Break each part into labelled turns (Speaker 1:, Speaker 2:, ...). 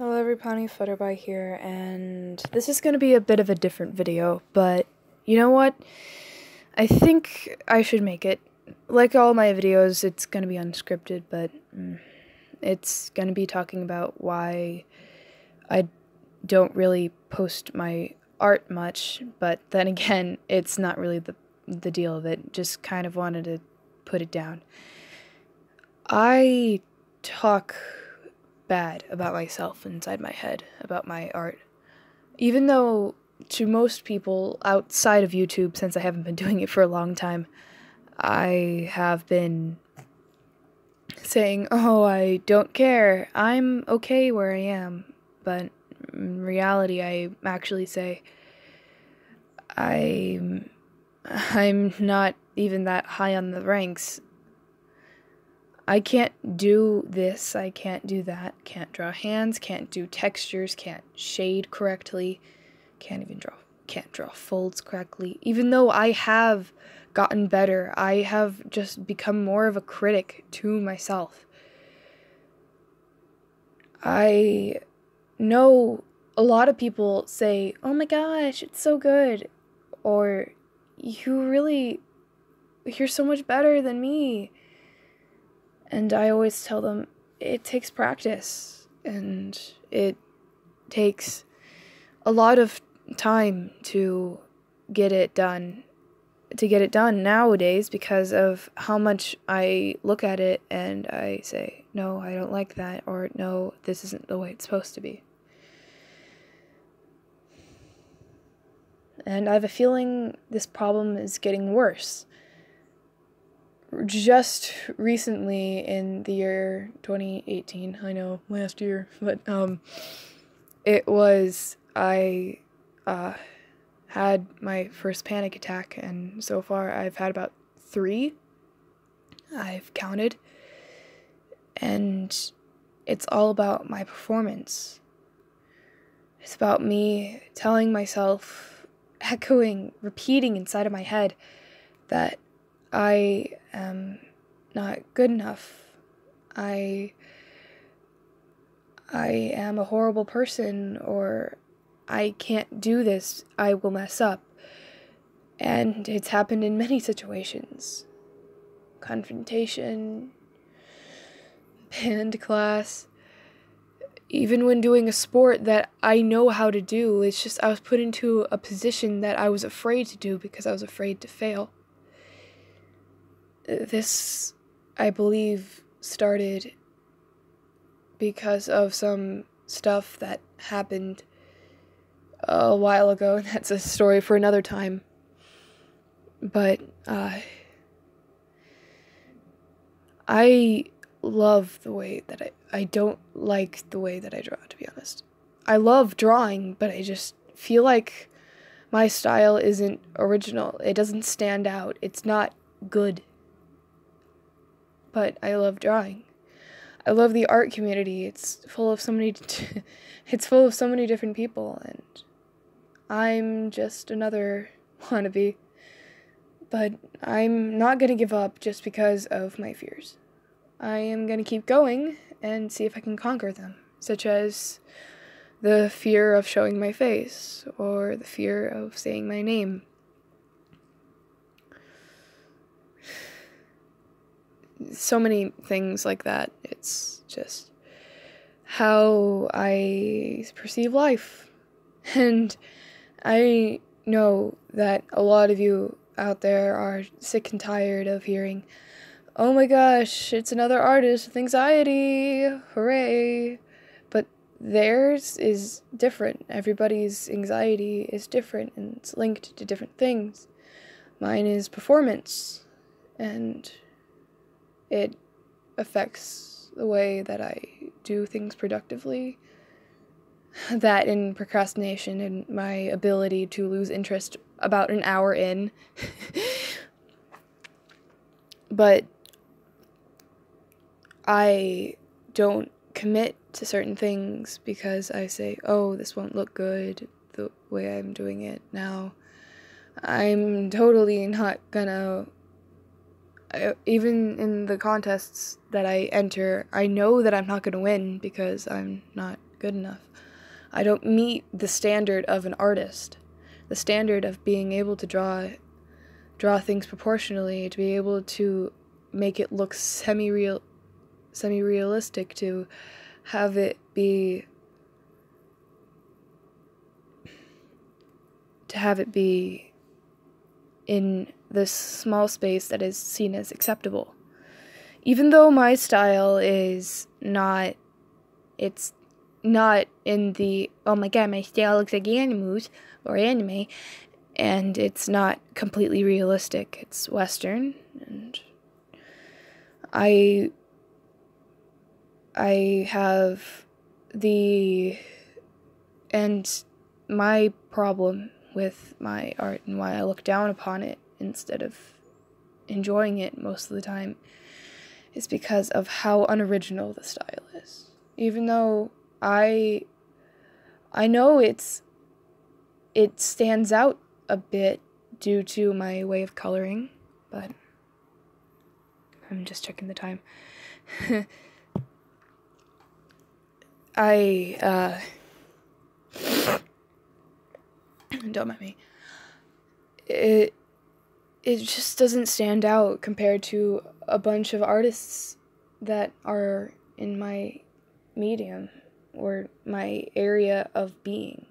Speaker 1: Hello everybody, Futterby here, and this is going to be a bit of a different video, but you know what? I think I should make it. Like all my videos, it's going to be unscripted, but it's going to be talking about why I don't really post my art much, but then again, it's not really the deal of it. Just kind of wanted to put it down. I talk bad about myself inside my head, about my art. Even though to most people outside of YouTube, since I haven't been doing it for a long time, I have been saying, oh, I don't care, I'm okay where I am. But in reality, I actually say, I'm not even that high on the ranks. I can't do this, I can't do that, can't draw hands, can't do textures, can't shade correctly, can't draw folds correctly. Even though I have gotten better, I have just become more of a critic to myself. I know a lot of people say, oh my gosh, it's so good, or you're so much better than me. And I always tell them, it takes practice, and it takes a lot of time to get it done nowadays because of how much I look at it and I say, no, I don't like that, or no, this isn't the way it's supposed to be. And I have a feeling this problem is getting worse. Just recently in the year 2018, I know, last year, but I had my first panic attack, and so far I've had about 3. I've counted, and it's all about my performance. It's about me telling myself, repeating inside of my head that I am not good enough. I am a horrible person, or I can't do this, I will mess up. And it's happened in many situations. Confrontation, band class, even when doing a sport that I know how to do. It's just I was put into a position that I was afraid to do because I was afraid to fail. This, I believe, started because of some stuff that happened a while ago, and that's a story for another time. But I love the way that I don't like the way that I draw, to be honest. I love drawing, but I just feel like my style isn't original. It doesn't stand out. It's not good. But I love drawing. I love the art community. It's full of so many different people, and I'm just another wannabe. But I'm not gonna give up just because of my fears. I am gonna keep going and see if I can conquer them, such as the fear of showing my face, or the fear of saying my name. So many things like that. It's just how I perceive life. And I know that a lot of you out there are sick and tired of hearing, oh my gosh, it's another artist with anxiety, hooray. But theirs is different. Everybody's anxiety is different, and it's linked to different things. Mine is performance, and it affects the way that I do things productively. That and procrastination and my ability to lose interest about an hour in. But I don't commit to certain things because I say, oh, this won't look good the way I'm doing it now. I'm totally not gonna... even in the contests that I enter, I know that I'm not going to win because I'm not good enough. I don't meet the standard of an artist, the standard of being able to draw things proportionally, to be able to make it look semi-realistic, to have it be in this small space that is seen as acceptable. Even though my style is not, it's not in the, oh my god, my style looks like animus or anime, and it's not completely realistic. It's Western, and I have and my problem with my art and why I look down upon it instead of enjoying it most of the time is because of how unoriginal the style is. Even though I know it stands out a bit due to my way of coloring, but I'm just checking the time. Don't mind me. It just doesn't stand out compared to a bunch of artists that are in my medium or my area of being.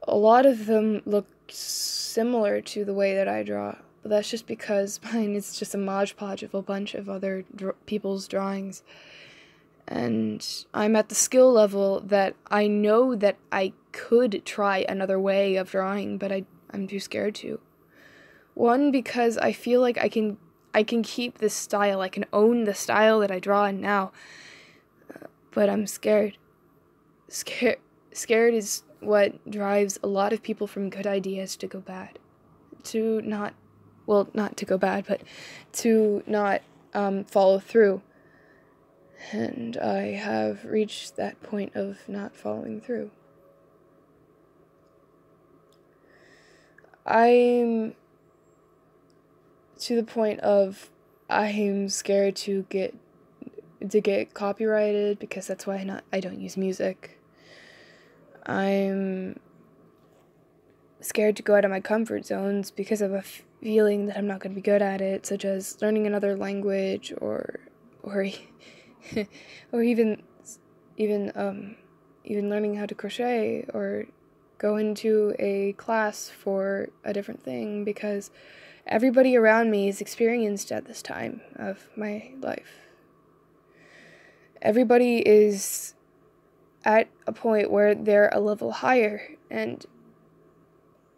Speaker 1: A lot of them look similar to the way that I draw, but that's just because mine is just a modge podge of a bunch of other people's drawings. And I'm at the skill level that I know that I could try another way of drawing, but I'm too scared to. One, because I feel like I can keep this style, I can own the style that I draw in now, but I'm scared. Scared is what drives a lot of people from good ideas to go bad. Not to go bad, but to not follow through. And I have reached that point of not following through. I'm to the point of I'm scared to get copyrighted because that's why I don't use music. I'm scared to go out of my comfort zones because of a feeling that I'm not going to be good at it, such as learning another language or even learning how to crochet or go into a class for a different thing, because everybody around me is experienced at this time of my life. Everybody is at a point where they're a level higher, and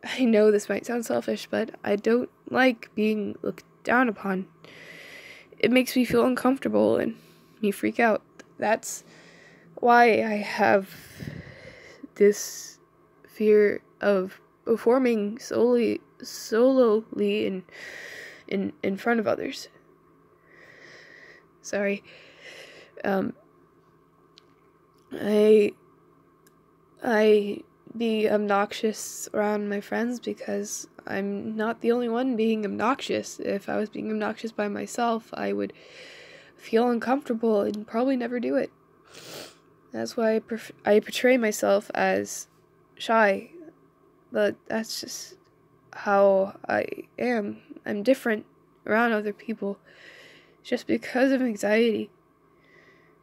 Speaker 1: I know this might sound selfish, but I don't like being looked down upon. It makes me feel uncomfortable and me freak out. That's why I have this fear of performing solely in front of others. Sorry. I be obnoxious around my friends because I'm not the only one being obnoxious. If I was being obnoxious by myself, I would feel uncomfortable and probably never do it. That's why I portray myself as shy, but that's just how I am. I'm different around other people just because of anxiety.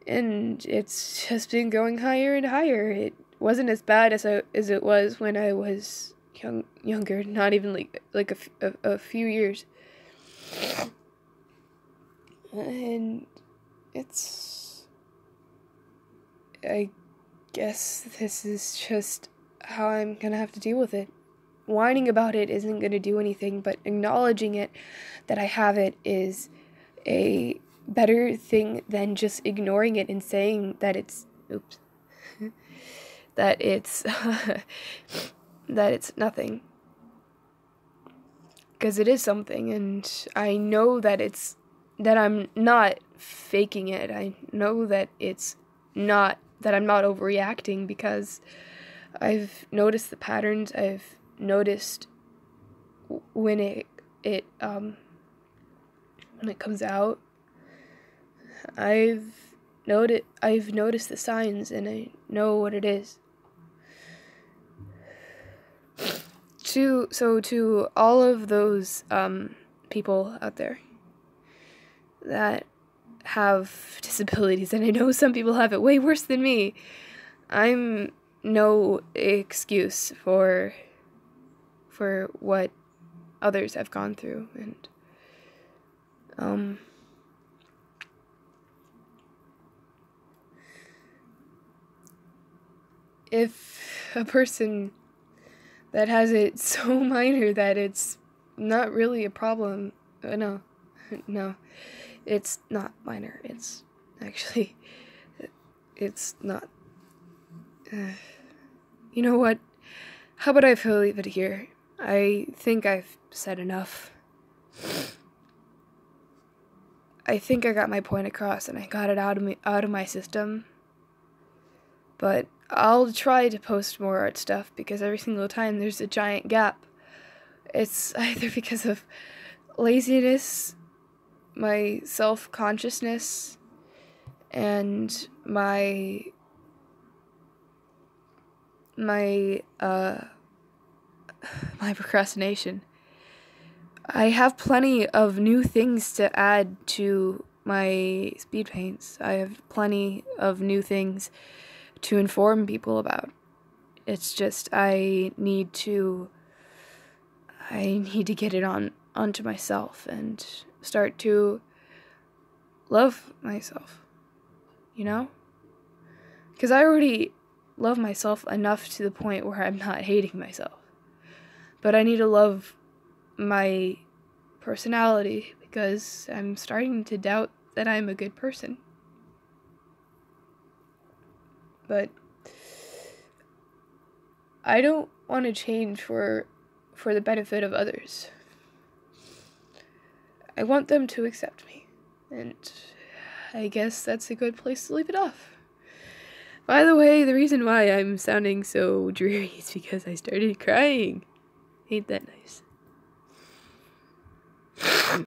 Speaker 1: And it's just been going higher and higher. It wasn't as bad as it was when I was younger, not even like a few years. And I guess this is just how I'm gonna have to deal with it. Whining about it isn't gonna do anything, but acknowledging it, that I have it, is a better thing than just ignoring it and saying that it's that it's that it's nothing, because it is something. And I know that I'm not faking it. I know that I'm not overreacting, because I've noticed the patterns. I've noticed when it comes out. I've I've noticed the signs and I know what it is. To all of those people out there that have disabilities, and I know some people have it way worse than me, I'm no excuse for what others have gone through, and if a person that has it so minor that it's not really a problem, no, it's not minor, it's actually, it's not, you know what, how about I leave it here? I think I've said enough. I think I got my point across and I got it out of my system. But I'll try to post more art stuff because every single time there's a giant gap. It's either because of laziness, my self-consciousness, and my procrastination. I have plenty of new things to add to my speed paints. I have plenty of new things to inform people about. It's just I need to get it onto myself and start to love myself. You know? Because I already love myself enough to the point where I'm not hating myself. But I need to love my personality because I'm starting to doubt that I'm a good person. But I don't want to change for the benefit of others. I want them to accept me. And I guess that's a good place to leave it off. By the way, the reason why I'm sounding so dreary is because I started crying. Ain't that nice?